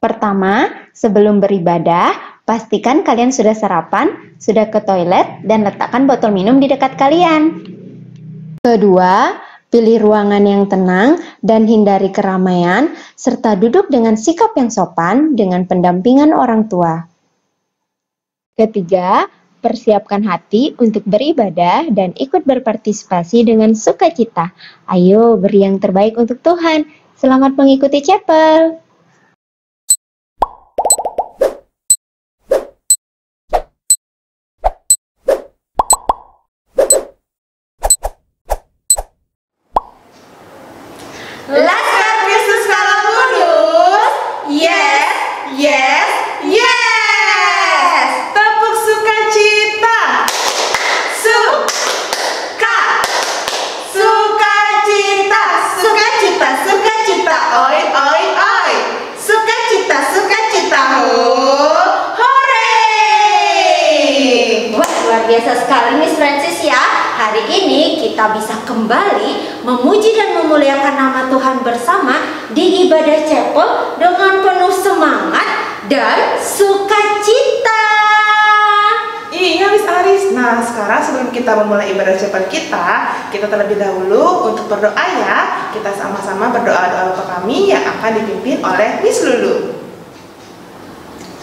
Pertama, sebelum beribadah, pastikan kalian sudah sarapan, sudah ke toilet, dan letakkan botol minum di dekat kalian. Kedua, pilih ruangan yang tenang dan hindari keramaian, serta duduk dengan sikap yang sopan dengan pendampingan orang tua. Ketiga, persiapkan hati untuk beribadah dan ikut berpartisipasi dengan sukacita. Ayo, beri yang terbaik untuk Tuhan. Selamat mengikuti chapel. Laskar Kristus Kalam Kudus. Yes, yes, yes. Tepuk sukacita. Sukacita. Sukacita, sukacita. Oi, oi, oi. Sukacita, sukacita. Hore. Wah, luar biasa sekali Miss Francis ya. Hari ini kita bisa kembali memuji dan memuliakan nama Tuhan bersama di ibadah chapel dengan penuh semangat dan sukacita. Iya Miss Aris. Nah sekarang sebelum kita memulai ibadah chapel kita terlebih dahulu untuk berdoa ya. Kita sama-sama berdoa doa Bapa kami yang akan dipimpin oleh Miss Lulu.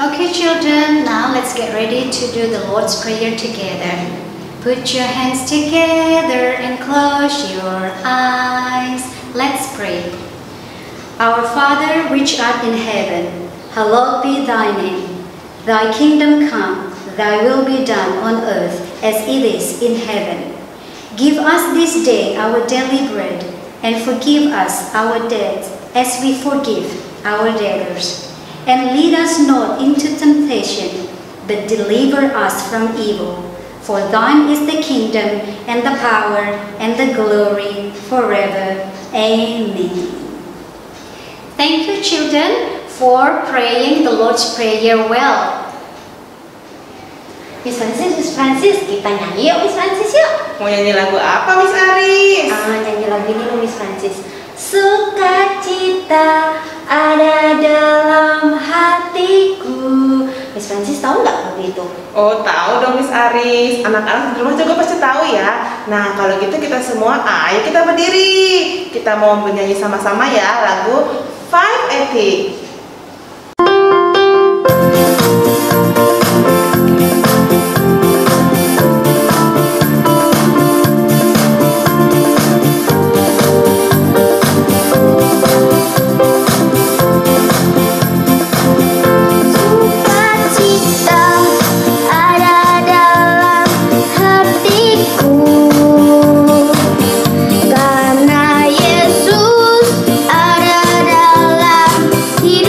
Okay children, now let's get ready to do the Lord's Prayer together. Put your hands together and close your eyes. Let's pray. Our Father, which art in heaven, hallowed be thy name. Thy kingdom come, thy will be done on earth as it is in heaven. Give us this day our daily bread, and forgive us our debts as we forgive our debtors. And lead us not into temptation, but deliver us from evil. For thine is the kingdom, and the power, and the glory, forever. Amen. Thank you, children, for praying the Lord's Prayer well. Miss Francis, kita nyanyi yuk Miss Francis yuk. Mau nyanyi lagu apa Miss Aris? Nyanyi lagu ini loh Miss Francis. Sukacita ada dalam hatiku. Miss Francis tahu nggak lagu itu? Oh tahu dong Miss Aris. Anak-anak di rumah juga pasti tahu ya. Nah kalau gitu kita semua, ayo kita berdiri. Kita mau bernyanyi sama-sama ya lagu 580. Karena Yesus ada dalam hidup.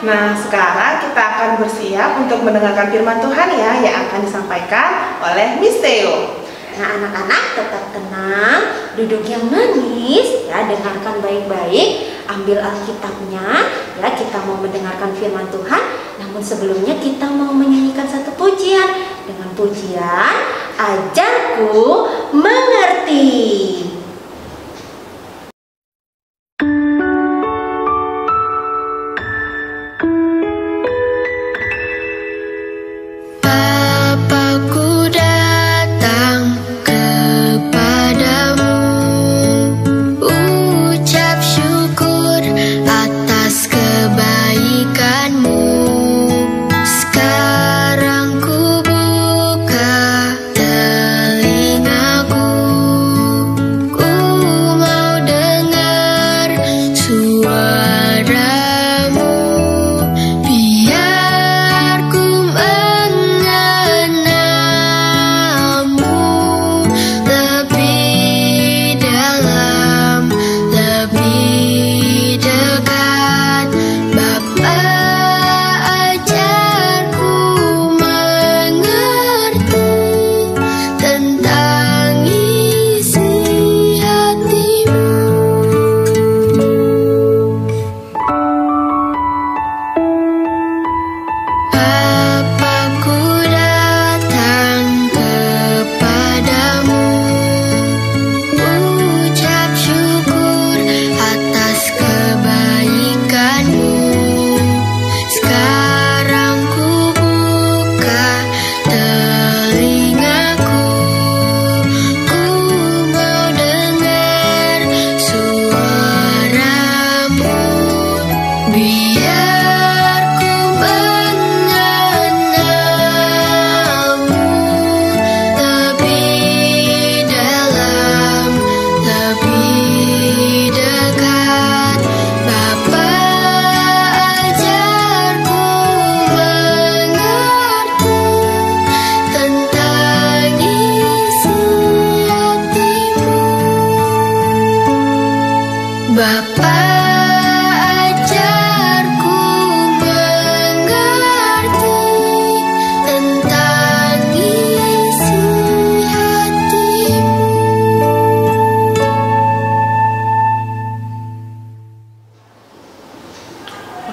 Nah, sekarang kita akan bersiap untuk mendengarkan firman Tuhan ya, yang akan disampaikan oleh Miss Theo. Nah, anak-anak tetap tenang, duduk yang manis ya, dengarkan baik-baik, ambil Alkitabnya ya, kita mau mendengarkan firman Tuhan. Namun sebelumnya kita mau menyanyikan satu pujian dengan pujian Ajarku Mengerti.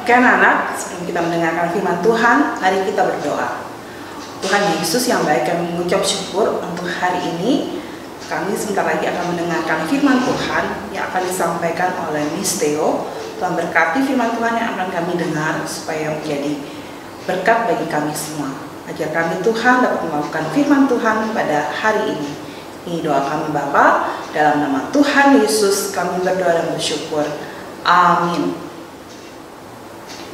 Oke anak-anak, sebelum kita mendengarkan firman Tuhan, mari kita berdoa. Tuhan Yesus yang baik, kami mengucap syukur untuk hari ini. Kami sebentar lagi akan mendengarkan firman Tuhan yang akan disampaikan oleh Miss Theo. Tuhan berkati firman Tuhan yang akan kami dengar supaya menjadi berkat bagi kami semua. Ajar kami Tuhan dapat melakukan firman Tuhan pada hari ini. Ini doa kami Bapa, dalam nama Tuhan Yesus kami berdoa dan bersyukur. Amin.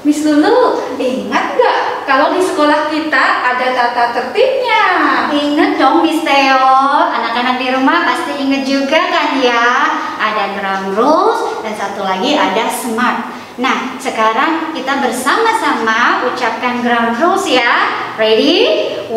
Miss Lulu, ingat gak kalau di sekolah kita ada tata tertibnya? Ingat dong Miss Theo, anak-anak di rumah pasti ingat juga kan ya. Ada ground rules dan satu lagi ada smart. Nah, sekarang kita bersama-sama ucapkan ground rules ya. Ready? 1,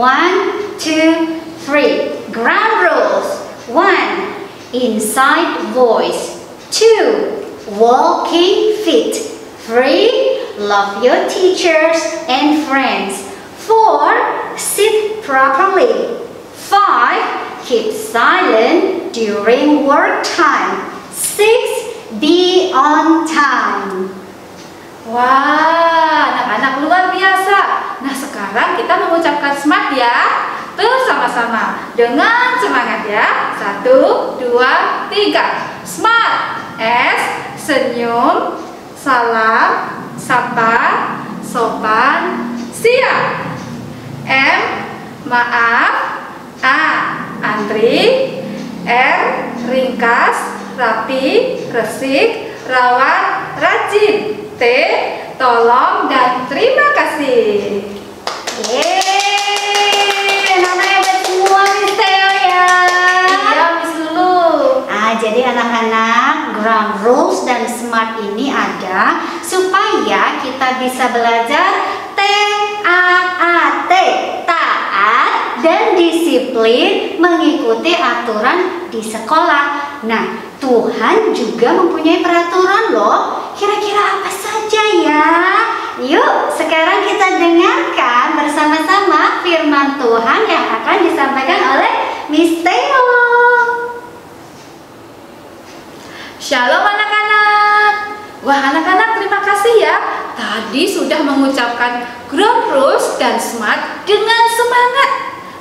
2, 3. Ground rules. 1. Inside voice. 2. Walking feet. 3. Love your teachers and friends. 4. Sit properly. 5. Keep silent during work time. 6. Be on time. Wah, anak-anak luar biasa. Nah, sekarang kita mengucapkan smart ya. Tuh, sama-sama. Dengan semangat ya. 1, 2, 3. Smart. S. Senyum. Salam. Sapa, sopan, siap. M. Maaf. A. Antri. R. Ringkas, rapi, resik, rawat, rajin. T. Tolong dan terima kasih. Yeay, namanya hebat semua Miss Theo ya. Iya Miss Lulu. Jadi anak-anak, ground rules dan smart ini ada supaya kita bisa belajar TAAT, taat dan disiplin mengikuti aturan di sekolah. Nah, Tuhan juga mempunyai peraturan loh. Kira-kira apa saja ya? yuk sekarang kita dengarkan bersama-sama firman Tuhan yang akan disampaikan oleh Miss Theo. Shalom anak-anak. Wah anak-anak, terima kasih ya. Tadi sudah mengucapkan ground rules dan smart dengan semangat.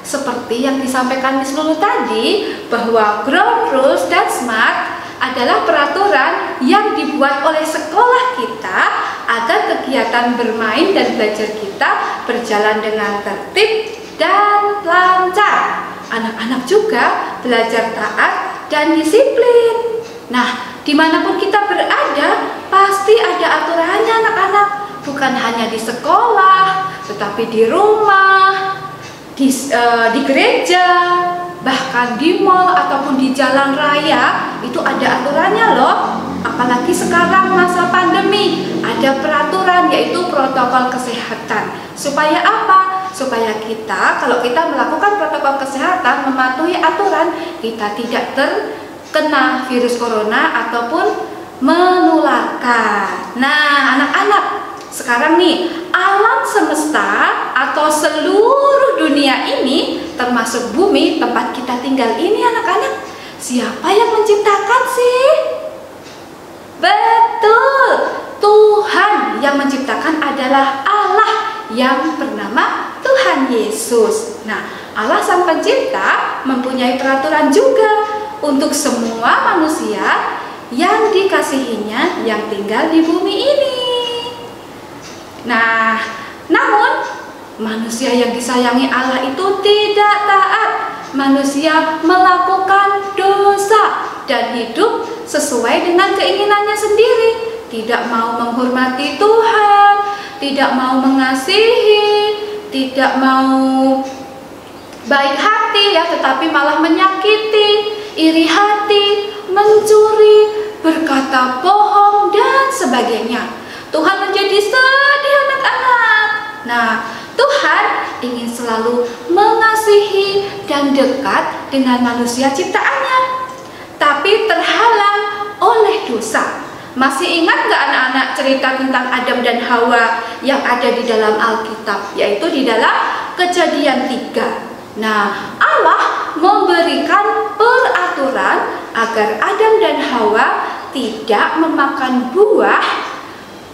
Seperti yang disampaikan Miss Lulu tadi, bahwa ground rules dan smart adalah peraturan yang dibuat oleh sekolah kita agar kegiatan bermain dan belajar kita berjalan dengan tertib dan lancar. Anak-anak juga belajar taat dan disiplin. Nah, dimanapun kita berada, pasti ada aturannya anak-anak. Bukan hanya di sekolah, tetapi di rumah, di gereja, bahkan di mall ataupun di jalan raya, itu ada aturannya loh. Apalagi sekarang masa pandemi, ada peraturan yaitu protokol kesehatan. Supaya apa? Supaya kita, kalau kita melakukan protokol kesehatan, mematuhi aturan, kita tidak terkena virus corona ataupun menularkan. Nah, anak-anak, sekarang nih, alam semesta atau seluruh dunia ini, termasuk bumi tempat kita tinggal ini anak-anak, siapa yang menciptakan sih? Betul, Tuhan yang menciptakan adalah Allah yang bernama Tuhan Yesus. Nah, Allah Sang Pencipta mempunyai peraturan juga untuk semua manusia yang dikasihinya yang tinggal di bumi ini. Nah, namun manusia yang disayangi Allah itu tidak taat. Manusia melakukan dosa dan hidup sesuai dengan keinginannya sendiri. Tidak mau menghormati Tuhan, tidak mau mengasihi, tidak mau baik hati ya, tetapi malah menyakiti, iri hati, mencuri, berkata bohong dan sebagainya. Tuhan menjadi sedih anak-anak. Nah, Tuhan ingin selalu mengasihi dan dekat dengan manusia ciptaannya, tapi terhalang oleh dosa. Masih ingat nggak anak-anak cerita tentang Adam dan Hawa yang ada di dalam Alkitab, yaitu di dalam Kejadian 3. Nah, Allah memberikan peraturan agar Adam dan Hawa tidak memakan buah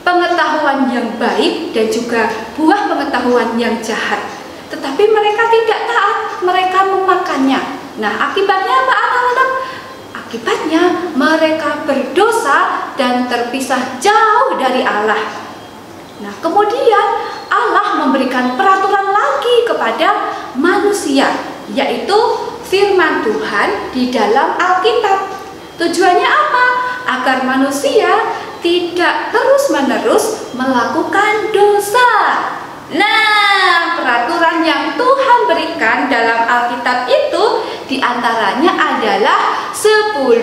pengetahuan yang baik dan juga buah pengetahuan yang jahat. Tetapi mereka tidak taat, mereka memakannya. Nah, akibatnya apa anak-anak? Akibatnya mereka berdosa dan terpisah jauh dari Allah. Nah, kemudian Allah memberikan peraturan lagi kepada manusia, yaitu firman Tuhan di dalam Alkitab. Tujuannya apa? Agar manusia tidak terus-menerus melakukan dosa. Nah, peraturan yang Tuhan berikan dalam Alkitab itu diantaranya adalah 10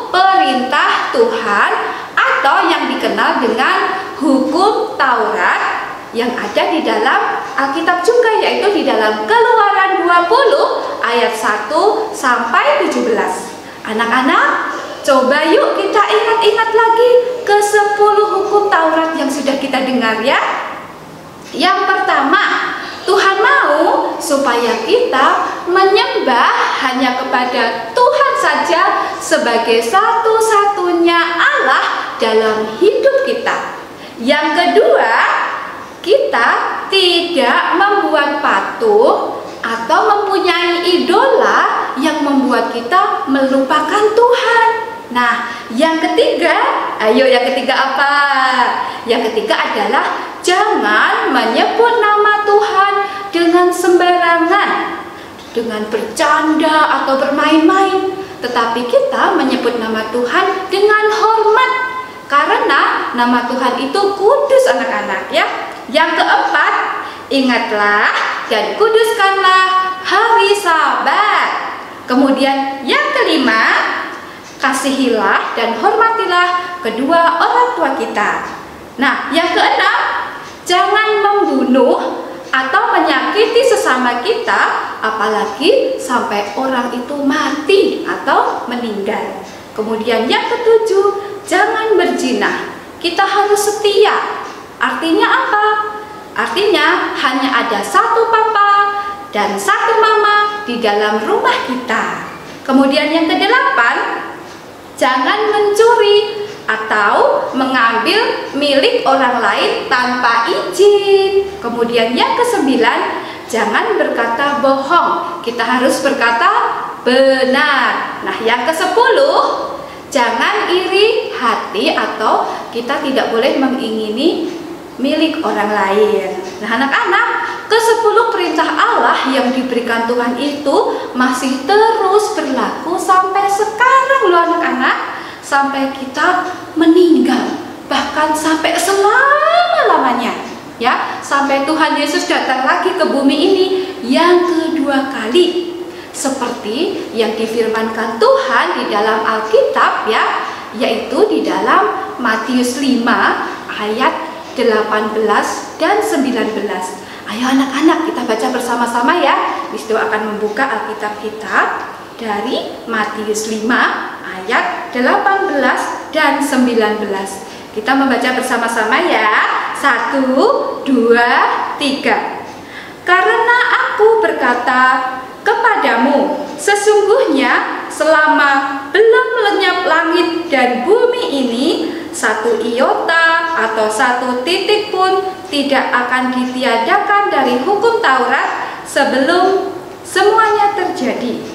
perintah Tuhan atau yang dikenal dengan hukum Taurat yang ada di dalam Alkitab juga, yaitu di dalam Keluaran 20 ayat 1 sampai 17. Anak-anak, coba yuk kita ingat-ingat lagi ke 10 hukum Taurat yang sudah kita dengar ya. Yang pertama, Tuhan mau supaya kita menyembah hanya kepada Tuhan saja sebagai satu-satunya Allah dalam hidup kita. Yang kedua, kita tidak membuat patung atau mempunyai idola yang membuat kita melupakan Tuhan. Nah, yang ketiga, ayo yang ketiga apa? Yang ketiga adalah jangan menyebut nama Tuhan dengan sembarangan, dengan bercanda atau bermain-main. Tetapi kita menyebut nama Tuhan dengan hormat, karena nama Tuhan itu kudus anak-anak ya. Yang keempat, ingatlah dan kuduskanlah hari Sabat. Kemudian yang kelima, kasihilah dan hormatilah kedua orang tua kita. Nah, yang keenam, jangan membunuh atau menyakiti sesama kita, apalagi sampai orang itu mati atau meninggal. Kemudian yang ketujuh, jangan berzina. Kita harus setia Artinya apa? Artinya hanya ada satu papa dan satu mama di dalam rumah kita. Kemudian yang kedelapan, jangan mencuri atau mengambil milik orang lain tanpa izin. Kemudian yang kesembilan, jangan berkata bohong. Kita harus berkata benar. Nah, yang kesepuluh, jangan iri hati atau kita tidak boleh mengingini milik orang lain. Nah, anak-anak, ke-10 perintah Allah yang diberikan Tuhan itu masih terus berlaku sampai sekarang loh anak-anak, sampai kita meninggal, bahkan sampai selama-lamanya, ya, sampai Tuhan Yesus datang lagi ke bumi ini yang kedua kali, seperti yang difirmankan Tuhan di dalam Alkitab, ya, yaitu di dalam Matius 5 ayat 18 dan 19. Ayo anak-anak, kita baca bersama-sama ya. Wisdo akan membuka Alkitab kita dari Matius 5 ayat 18 dan 19. Kita membaca bersama-sama ya. 1, 2, 3. Karena aku berkata kepadamu, sesungguhnya selama belum lenyap langit dan bumi ini, satu iota atau satu titik pun tidak akan ditiadakan dari hukum Taurat sebelum semuanya terjadi.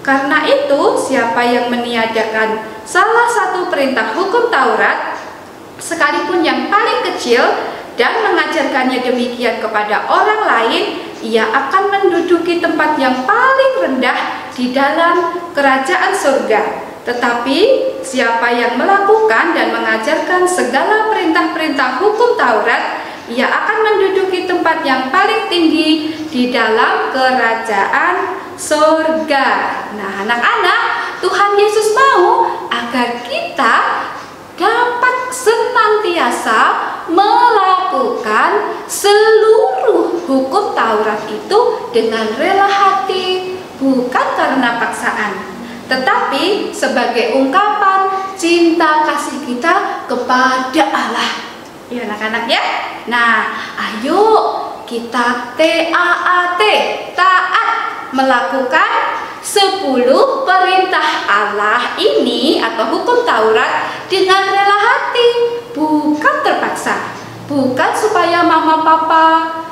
Karena itu, siapa yang meniadakan salah satu perintah hukum Taurat, sekalipun yang paling kecil, dan mengajarkannya demikian kepada orang lain, ia akan menduduki tempat yang paling rendah di dalam kerajaan surga. Tetapi siapa yang melakukan dan mengajarkan segala perintah-perintah hukum Taurat, ia akan menduduki tempat yang paling tinggi di dalam kerajaan surga. Nah, anak-anak, Tuhan Yesus mau agar kita dapat senantiasa melakukan seluruh hukum Taurat itu dengan rela hati, bukan karena paksaan, tetapi sebagai ungkapan cinta kasih kita kepada Allah. Ya anak-anak ya. Nah, ayo kita TAAT, taat, melakukan 10 perintah Allah ini atau hukum Taurat dengan rela hati, bukan terpaksa. Bukan supaya mama papa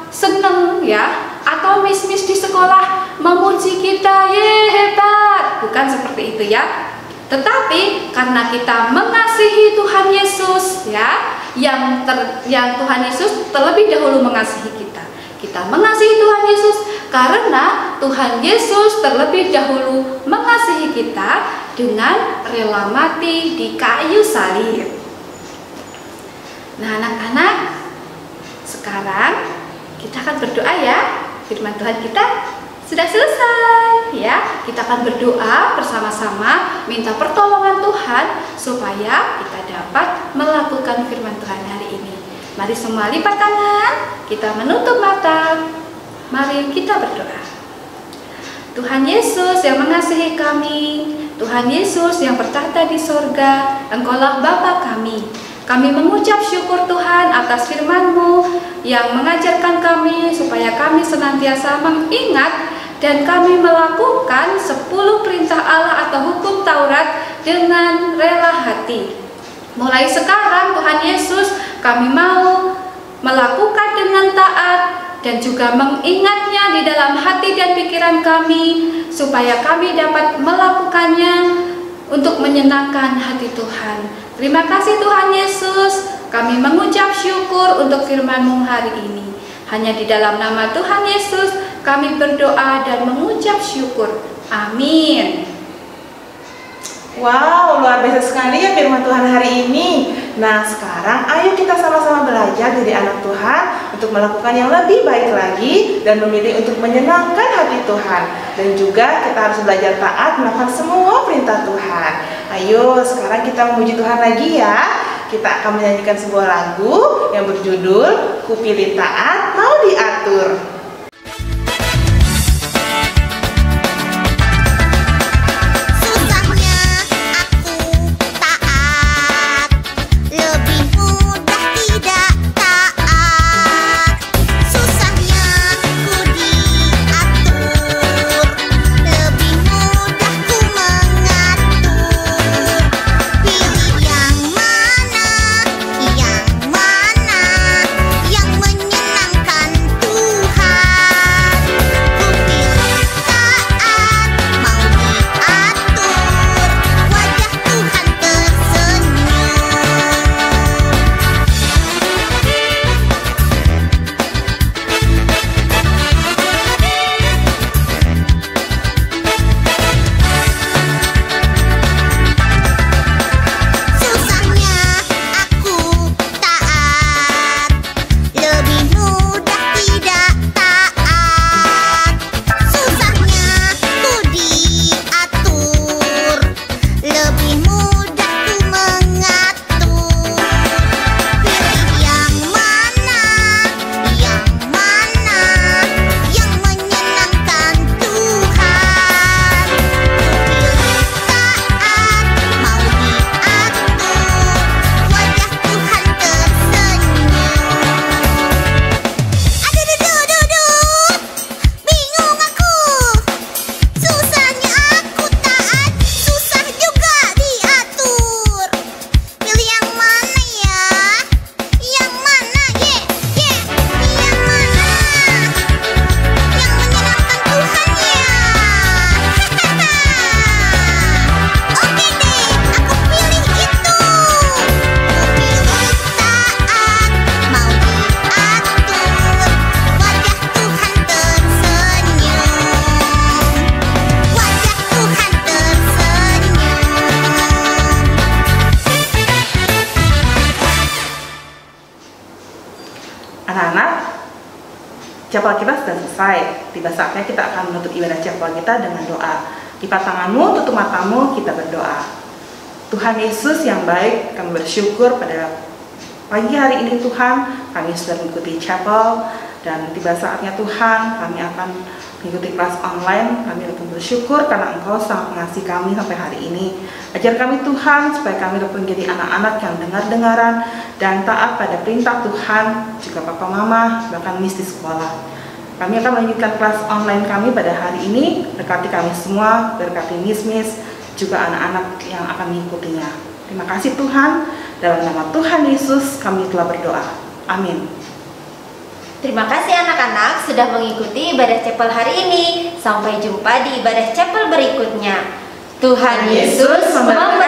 seneng ya, atau miss-miss di sekolah memuji kita, ye hebat, bukan seperti itu ya. Tetapi karena kita mengasihi Tuhan Yesus ya, yang Tuhan Yesus terlebih dahulu mengasihi kita. Kita mengasihi Tuhan Yesus karena Tuhan Yesus terlebih dahulu mengasihi kita dengan rela mati di kayu salib. Nah, anak-anak, sekarang kita akan berdoa ya. Firman Tuhan kita sudah selesai ya. Kita akan berdoa bersama-sama, minta pertolongan Tuhan supaya kita dapat melakukan firman Tuhan hari ini. Mari semua lipat tangan, kita menutup mata. Mari kita berdoa. Tuhan Yesus yang mengasihi kami, Tuhan Yesus yang bertahta di sorga, Engkaulah Bapa kami. Kami mengucap syukur Tuhan atas firman-Mu yang mengajarkan kami supaya kami senantiasa mengingat dan kami melakukan 10 perintah Allah atau hukum Taurat dengan rela hati. Mulai sekarang Tuhan Yesus, kami mau melakukan dengan taat dan juga mengingatnya di dalam hati dan pikiran kami supaya kami dapat melakukannya untuk menyenangkan hati Tuhan. Terima kasih Tuhan Yesus, kami mengucap syukur untuk firman-Mu hari ini. Hanya di dalam nama Tuhan Yesus kami berdoa dan mengucap syukur. Amin. Wow, luar biasa sekali ya firman Tuhan hari ini. Nah, sekarang ayo kita sama-sama belajar dari anak Tuhan untuk melakukan yang lebih baik lagi dan memilih untuk menyenangkan hati Tuhan. Dan juga kita harus belajar taat melakukan semua perintah Tuhan. Ayo, sekarang kita memuji Tuhan lagi ya. Kita akan menyanyikan sebuah lagu yang berjudul Kupilih Taat Mau Diatur. Lebih mudah tidak taat. Anak-anak, chapel kita sudah selesai. Tiba saatnya kita akan menutup ibadah chapel kita dengan doa. Lipat tanganmu, tutup matamu, kita berdoa. Tuhan Yesus yang baik, kami bersyukur pada pagi hari ini Tuhan, kami sudah mengikuti chapel, dan tiba saatnya Tuhan, kami akan mengikuti kelas online. Kami dapat bersyukur karena Engkau sangat mengasihi kami sampai hari ini. Ajar kami Tuhan, supaya kami dapat menjadi anak-anak yang dengar-dengaran dan taat pada perintah Tuhan, juga Papa Mama, bahkan Miss di sekolah. Kami akan melanjutkan kelas online kami pada hari ini. Berkati kami semua, berkati Miss, juga anak-anak yang akan mengikutinya. Terima kasih Tuhan, dalam nama Tuhan Yesus kami telah berdoa. Amin. Terima kasih anak-anak sudah mengikuti ibadah chapel hari ini. Sampai jumpa di ibadah chapel berikutnya. Tuhan Yesus memberkati.